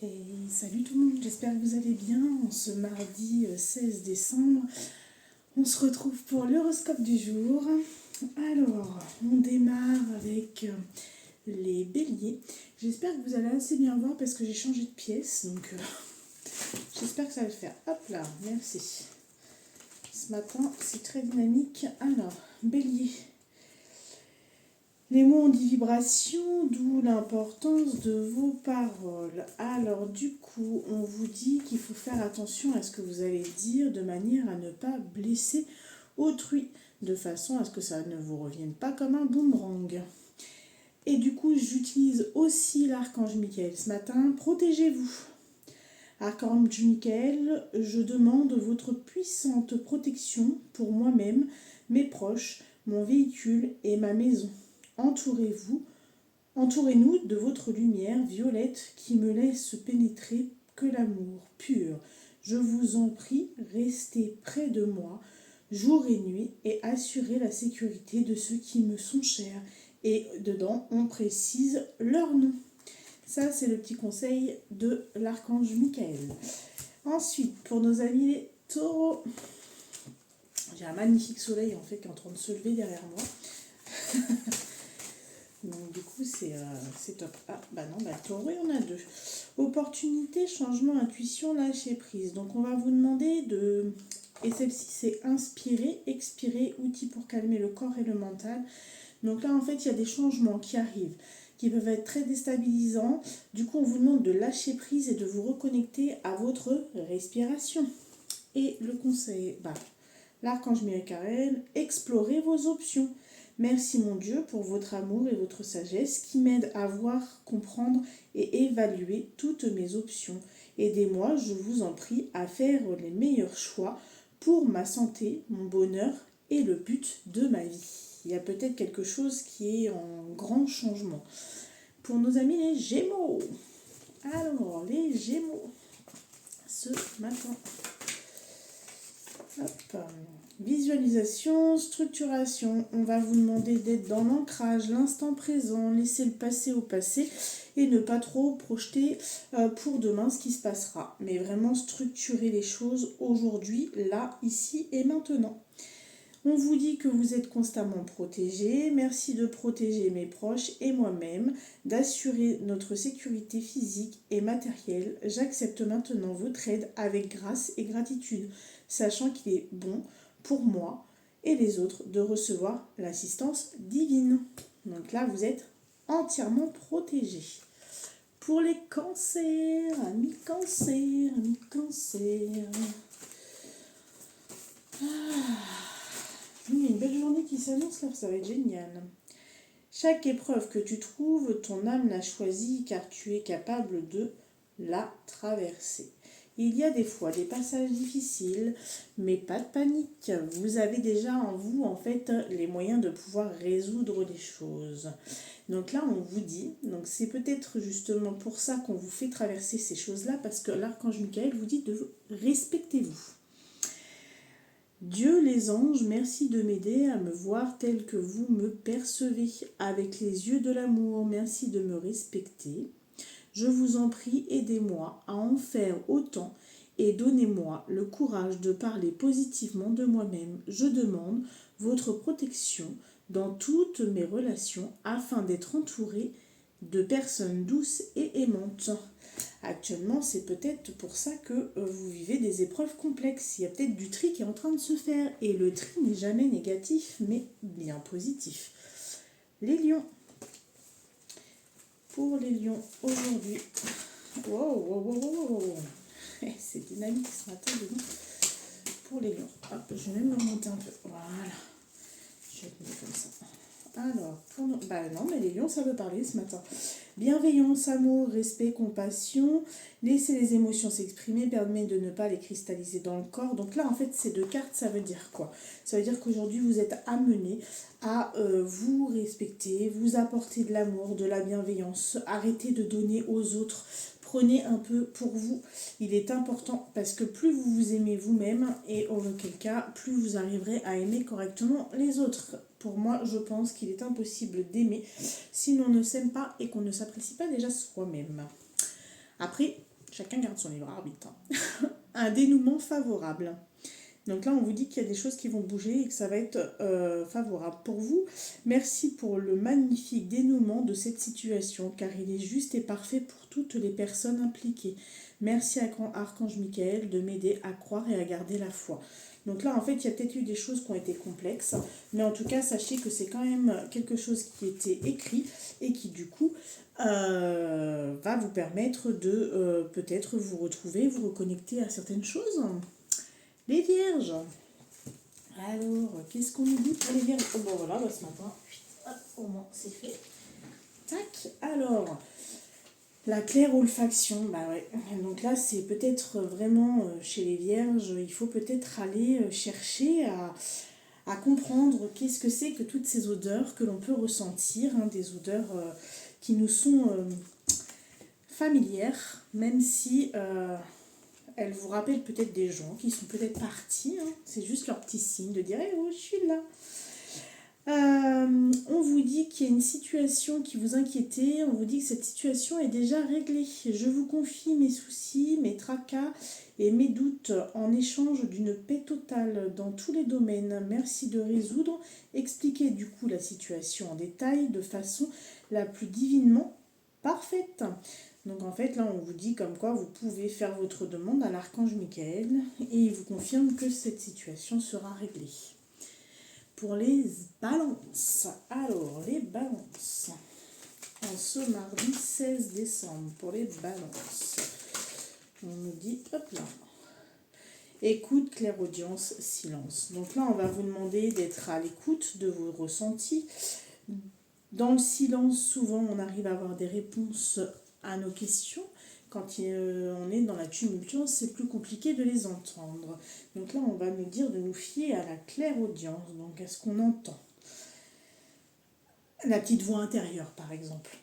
Et salut tout le monde, j'espère que vous allez bien. En ce mardi 16 décembre, on se retrouve pour l'horoscope du jour. Alors, on démarre avec les béliers. J'espère que vous allez assez bien voir parce que j'ai changé de pièce, donc j'espère que ça va le faire. Hop là, merci. Ce matin, c'est très dynamique. Alors, bélier. Les mots ont dit vibration, d'où l'importance de vos paroles. Alors du coup, on vous dit qu'il faut faire attention à ce que vous allez dire de manière à ne pas blesser autrui, de façon à ce que ça ne vous revienne pas comme un boomerang. Et du coup, j'utilise aussi l'archange Michael ce matin. Protégez-vous. Archange Michael, je demande votre puissante protection pour moi-même, mes proches, mon véhicule et ma maison. Entourez-nous de votre lumière violette qui me laisse pénétrer que l'amour pur. Je vous en prie, restez près de moi, jour et nuit, et assurez la sécurité de ceux qui me sont chers. Et dedans, on précise leur nom. Ça, c'est le petit conseil de l'archange Michael. Ensuite, pour nos amis les taureaux, j'ai un magnifique soleil en fait qui est en train de se lever derrière moi. Donc du coup c'est top. Ah bah non, bah taureau, il y en a deux. Opportunité, changement, intuition, lâcher prise. Donc on va vous demander de... Et celle-ci c'est inspirer, expirer, outil pour calmer le corps et le mental. Donc là en fait il y a des changements qui arrivent, qui peuvent être très déstabilisants. Du coup on vous demande de lâcher prise et de vous reconnecter à votre respiration. Et le conseil, l'archange Michael, explorez vos options. Merci mon Dieu pour votre amour et votre sagesse qui m'aident à voir, comprendre et évaluer toutes mes options. Aidez-moi, je vous en prie, à faire les meilleurs choix pour ma santé, mon bonheur et le but de ma vie. Il y a peut-être quelque chose qui est en grand changement. Pour nos amis les Gémeaux. Alors, les Gémeaux, ce matin. Hop. Visualisation, structuration. On va vous demander d'être dans l'ancrage, l'instant présent, laisser le passé au passé et ne pas trop projeter pour demain ce qui se passera. Mais vraiment structurer les choses aujourd'hui, là, ici et maintenant. On vous dit que vous êtes constamment protégés. Merci de protéger mes proches et moi-même, d'assurer notre sécurité physique et matérielle. J'accepte maintenant votre aide avec grâce et gratitude, sachant qu'il est bon pour moi et les autres de recevoir l'assistance divine. Donc là, vous êtes entièrement protégés. Pour les cancers, amis cancers, amis cancers. Il y a une belle journée qui s'annonce là, ça va être génial. Chaque épreuve que tu trouves, ton âme l'a choisie car tu es capable de la traverser. Il y a des fois des passages difficiles, mais pas de panique. Vous avez déjà en vous, en fait, les moyens de pouvoir résoudre les choses. Donc là, on vous dit, donc c'est peut-être justement pour ça qu'on vous fait traverser ces choses-là, parce que l'archange Michael vous dit de respectez-vous. Dieu, les anges, merci de m'aider à me voir tel que vous me percevez, avec les yeux de l'amour. Merci de me respecter. Je vous en prie, aidez-moi à en faire autant et donnez-moi le courage de parler positivement de moi-même. Je demande votre protection dans toutes mes relations afin d'être entourée de personnes douces et aimantes. Actuellement, c'est peut-être pour ça que vous vivez des épreuves complexes. Il y a peut-être du tri qui est en train de se faire. Et le tri n'est jamais négatif, mais bien positif. Les lions. Pour les lions, aujourd'hui... Wow. C'est dynamique ce matin. Pour les lions. Hop, je vais même me remonter un peu. Voilà. Je vais le mettre comme ça. Alors, non, mais les lions, ça veut parler ce matin. Bienveillance, amour, respect, compassion. Laisser les émotions s'exprimer permet de ne pas les cristalliser dans le corps. Donc là, en fait, ces deux cartes, ça veut dire quoi? Ça veut dire qu'aujourd'hui, vous êtes amené à vous respecter, vous apporter de l'amour, de la bienveillance. Arrêtez de donner aux autres. Prenez un peu pour vous. Il est important parce que plus vous vous aimez vous-même et auquel cas, plus vous arriverez à aimer correctement les autres. Pour moi, je pense qu'il est impossible d'aimer si l'on ne s'aime pas et qu'on ne s'apprécie pas déjà soi-même. Après, chacun garde son libre arbitre. Un dénouement favorable. Donc là, on vous dit qu'il y a des choses qui vont bouger et que ça va être favorable pour vous. Merci pour le magnifique dénouement de cette situation, car il est juste et parfait pour toutes les personnes impliquées. Merci à Archange Michael de m'aider à croire et à garder la foi. Donc là, en fait, il y a peut-être eu des choses qui ont été complexes, mais en tout cas, sachez que c'est quand même quelque chose qui était écrit et qui, du coup, va vous permettre de peut-être vous retrouver, vous reconnecter à certaines choses. Les vierges. Alors, qu'est-ce qu'on nous dit pour les vierges? Oh bon voilà, ce matin, hop, au moins c'est fait. Tac, alors, la claire olfaction, bah ouais. Donc là, c'est peut-être vraiment chez les vierges, il faut peut-être aller chercher à comprendre qu'est-ce que c'est que toutes ces odeurs que l'on peut ressentir, hein, des odeurs qui nous sont familières, même si elles vous rappellent peut-être des gens qui sont peut-être partis, hein. C'est juste leur petit signe de dire hey, « oh, je suis là ». On vous dit qu'il y a une situation qui vous inquiétait, on vous dit que cette situation est déjà réglée. Je vous confie mes soucis, mes tracas et mes doutes en échange d'une paix totale dans tous les domaines. Merci de résoudre, expliquer du coup la situation en détail de façon la plus divinement parfaite. Donc en fait là on vous dit comme quoi vous pouvez faire votre demande à l'archange Michael et il vous confirme que cette situation sera réglée. Pour les balances, alors les balances, en ce mardi 16 décembre, pour les balances, on nous dit, hop là, écoute, clairaudience, silence. Donc là, on va vous demander d'être à l'écoute de vos ressentis. Dans le silence, souvent, on arrive à avoir des réponses à nos questions. Quand on est dans la tumultuance, c'est plus compliqué de les entendre. Donc là, on va nous dire de nous fier à la clairaudience, donc à ce qu'on entend. La petite voix intérieure, par exemple.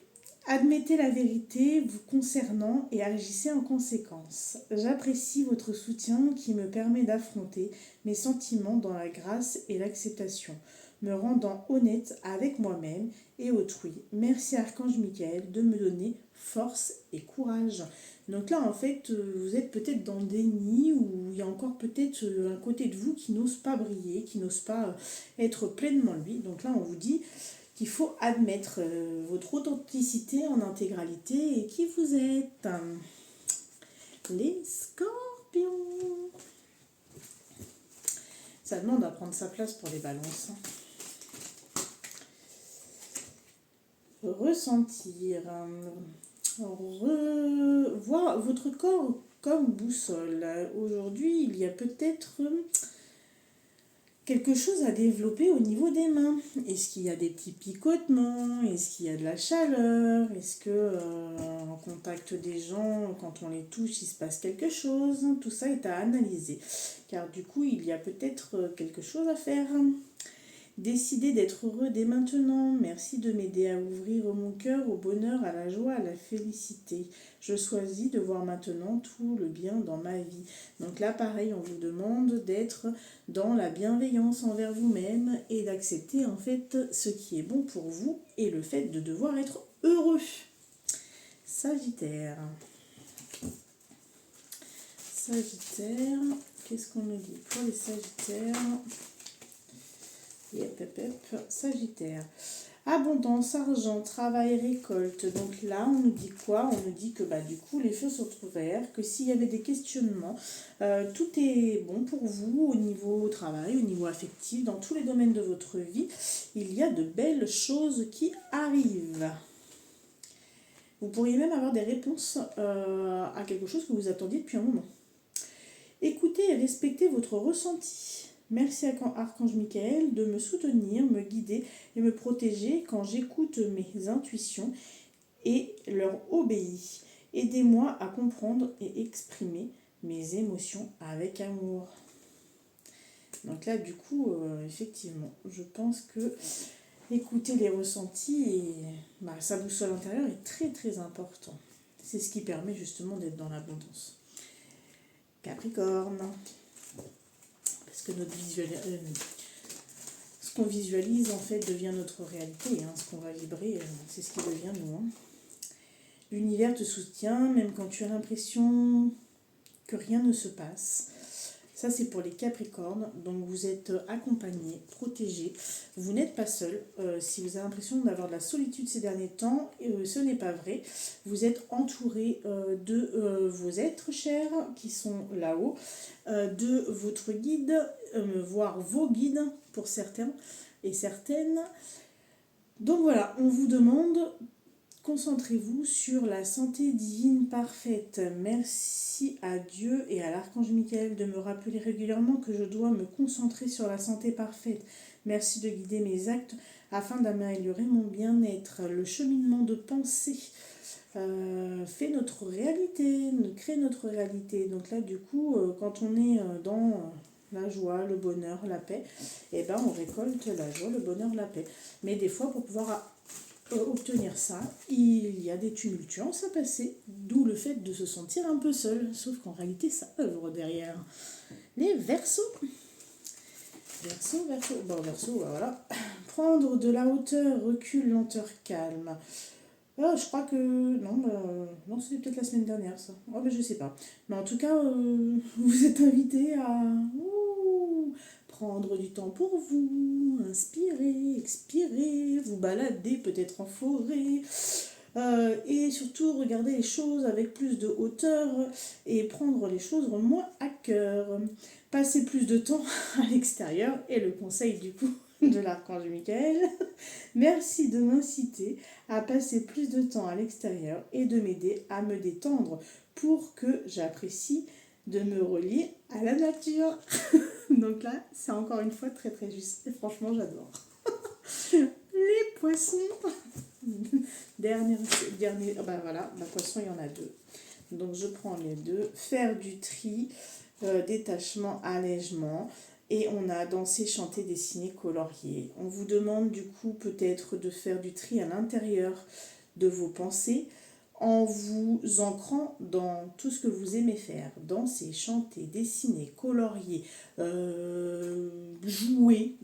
Admettez la vérité vous concernant et agissez en conséquence. J'apprécie votre soutien qui me permet d'affronter mes sentiments dans la grâce et l'acceptation, me rendant honnête avec moi-même et autrui. Merci Archange Michael de me donner force et courage. Donc là, en fait, vous êtes peut-être dans le déni ou il y a encore peut-être un côté de vous qui n'ose pas briller, qui n'ose pas être pleinement lui. Donc là, on vous dit qu'il faut admettre votre authenticité en intégralité et qui vous êtes. Les scorpions. Ça demande à prendre sa place pour les balances. Ressentir. Voir votre corps comme boussole. Aujourd'hui, il y a peut-être quelque chose à développer au niveau des mains. Est-ce qu'il y a des petits picotements? Est-ce qu'il y a de la chaleur? Est-ce que en contact des gens, quand on les touche, il se passe quelque chose? Tout ça est à analyser. Car du coup, il y a peut-être quelque chose à faire. Décidez d'être heureux dès maintenant. Merci de m'aider à ouvrir mon cœur au bonheur, à la joie, à la félicité. Je choisis de voir maintenant tout le bien dans ma vie. Donc là, pareil, on vous demande d'être dans la bienveillance envers vous-même et d'accepter en fait ce qui est bon pour vous et le fait de devoir être heureux. Sagittaire. Sagittaire, qu'est-ce qu'on nous dit pour les Sagittaires? Sagittaire. Abondance, argent, travail, récolte. Donc là, on nous dit quoi? On nous dit que du coup, les feux sont ouverts, que s'il y avait des questionnements, tout est bon pour vous au niveau travail, au niveau affectif, dans tous les domaines de votre vie. Il y a de belles choses qui arrivent. Vous pourriez même avoir des réponses à quelque chose que vous attendiez depuis un moment. Écoutez et respectez votre ressenti. Merci à Archange Michael de me soutenir, me guider et me protéger quand j'écoute mes intuitions et leur obéis. Aidez-moi à comprendre et exprimer mes émotions avec amour. Donc là, du coup, effectivement, je pense que écouter les ressentis et sa boussole intérieure est très très important. C'est ce qui permet justement d'être dans l'abondance. Capricorne. Parce que ce qu'on visualise en fait devient notre réalité. Ce qu'on va vibrer, c'est ce qui devient nous. L'univers te soutient, même quand tu as l'impression que rien ne se passe. Ça, c'est pour les Capricornes. Donc, vous êtes accompagnés, protégés. Vous n'êtes pas seul. Si vous avez l'impression d'avoir de la solitude ces derniers temps, ce n'est pas vrai. Vous êtes entouré de vos êtres chers qui sont là-haut, de votre guide, voire vos guides pour certains et certaines. Donc voilà, on vous demande, concentrez-vous sur la santé divine parfaite. Merci à Dieu et à l'archange Michael de me rappeler régulièrement que je dois me concentrer sur la santé parfaite. Merci de guider mes actes afin d'améliorer mon bien-être. Le cheminement de pensée fait notre réalité, crée notre réalité. Donc là, du coup, quand on est dans la joie, le bonheur, la paix, et ben on récolte la joie, le bonheur, la paix. Mais des fois, pour pouvoir obtenir ça, il y a des tumultuances à passer, d'où le fait de se sentir un peu seul, sauf qu'en réalité ça œuvre derrière. Les Verseaux. Verseau, voilà. Prendre de la hauteur, recul, lenteur, calme. Je crois que... Non, c'était peut-être la semaine dernière ça. Oh, mais je sais pas. Mais en tout cas, vous êtes invités à prendre du temps pour vous, inspirer, expirer, vous balader peut-être en forêt. Et surtout regarder les choses avec plus de hauteur et prendre les choses moins à cœur. Passer plus de temps à l'extérieur est le conseil du coup de l'archange Michael. Merci de m'inciter à passer plus de temps à l'extérieur et de m'aider à me détendre pour que j'apprécie de me relier à la nature. Donc là, c'est encore une fois très très juste et franchement j'adore. Les poissons. Dernier, voilà, poisson il y en a deux. Donc je prends les deux. Faire du tri, détachement, allègement. Et on a dansé, chanté, dessiné, colorié. On vous demande du coup peut-être de faire du tri à l'intérieur de vos pensées en vous ancrant dans tout ce que vous aimez faire. Danser, chanter, dessiner, colorier, jouer,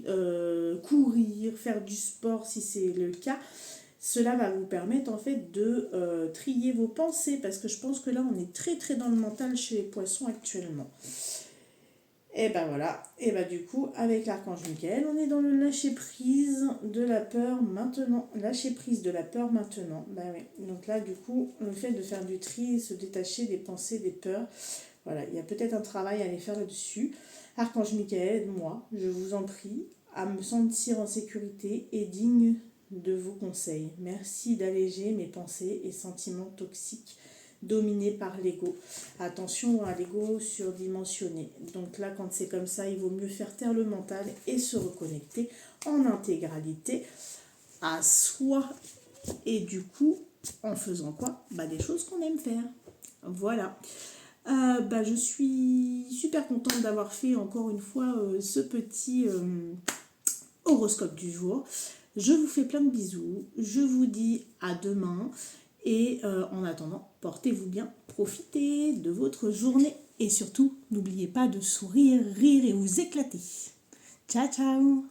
courir, faire du sport si c'est le cas. Cela va vous permettre en fait de trier vos pensées parce que je pense que là on est très très dans le mental chez les poissons actuellement. Et ben voilà, et ben du coup avec l'archange Michael on est dans le lâcher prise de la peur maintenant. Lâcher prise de la peur maintenant. Ben oui. Donc là du coup le fait de faire du tri, se détacher des pensées, des peurs, voilà, il y a peut-être un travail à aller faire là-dessus. Archange Michael, moi, je vous en prie, à me sentir en sécurité et digne de vos conseils. Merci d'alléger mes pensées et sentiments toxiques dominés par l'ego. Attention à l'ego surdimensionné. Donc là, quand c'est comme ça, il vaut mieux faire taire le mental et se reconnecter en intégralité à soi. Et du coup, en faisant quoi ? Des choses qu'on aime faire. Voilà. Je suis super contente d'avoir fait encore une fois ce petit horoscope du jour. Je vous fais plein de bisous. Je vous dis à demain. Et en attendant, portez-vous bien. Profitez de votre journée. Et surtout, n'oubliez pas de sourire, rire et vous éclater. Ciao, ciao!